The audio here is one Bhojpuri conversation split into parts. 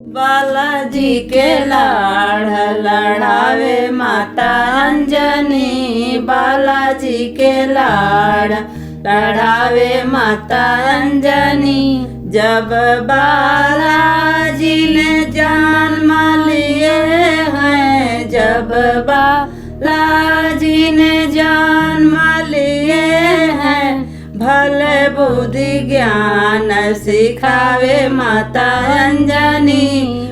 बालाजी के लाड़ लड़ावे माता अंजनी। बालाजी के लाड़ लड़ावे माता अंजनी। जब बालाजी ने जन्म लिए हैं, जब बालाजी ने जन्म लिए हैं, भले बुद्धि ज्ञान सिखावे माता अंजनी।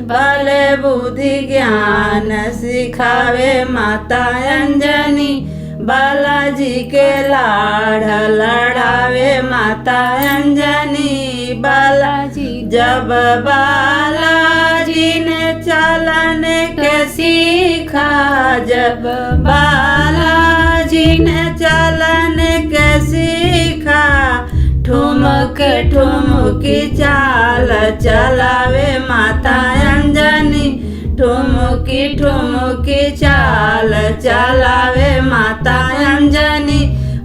भले बुद्धि ज्ञान सिखावे माता अंजनी। बालाजी के लाड़ लड़ावे माता अंजनी। बालाजी जब बालाजी ने चलन के सीखा, जब बालाजी ने चलन के सीखा, ठुमक ठुमकी चाल चलावे माता अंजनी। ठुमकी ठुमकी चाल चलावे माता अंजनी।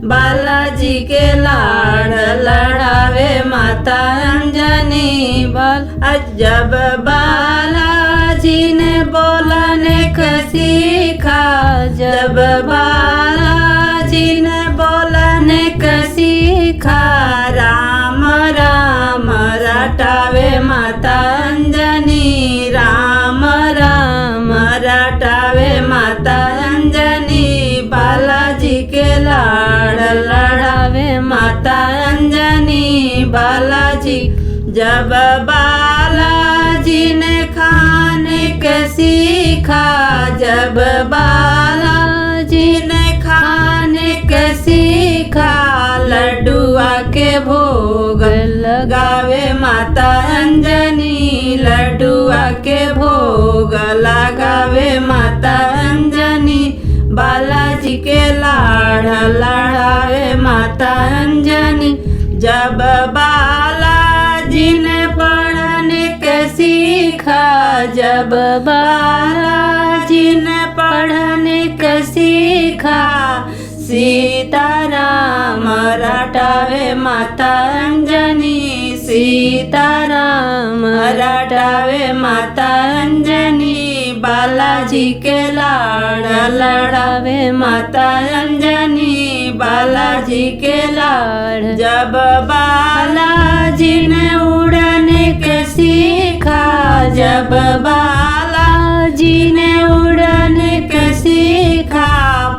बालाजी के लाड़ लड़ावे माता अंजनी। जब बालाजी ने बोलने का सीखा, जब बालाजी ने बोलने का सीखा, राम राम रटावे माता अंजनी। राम राम रटावे माता अंजनी। बालाजी के लाड़ लड़ावे माता अंजनी। बालाजी जब बालाजी ने खाने के सीखा, जब बालाजी ने खाने के सीखा, लड्डुआ के भोग लगावे माता अंजनी। लड्डुआ के भोग लगावे माता अंजनी। बालाजी के लाड़ लड़ावे माता अंजनी। जब बालाजी ने पढ़ने के सीखा, जब बालाजी ने पढ़ने के सीखा, सीताराम रटावे माता अंजनी। सीताराम रटावे माता अंजनी। बालाजी के लाड़ लड़ावे माता अंजनी। बालाजी के लाड़ जब बालाजी ने उड़ने के सीखा, जब बालाजी ने उड़ने के सीखा,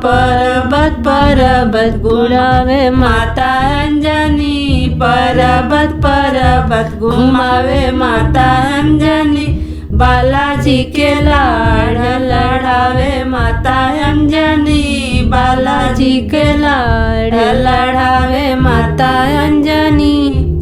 पर्वत पर्वत घुमावे माता अंजनी। पर्वत पर्वत घुमावे माता अंजनी। बालाजी के लाड़ लड़ावे माता अंजनी। बालाजी के लाड़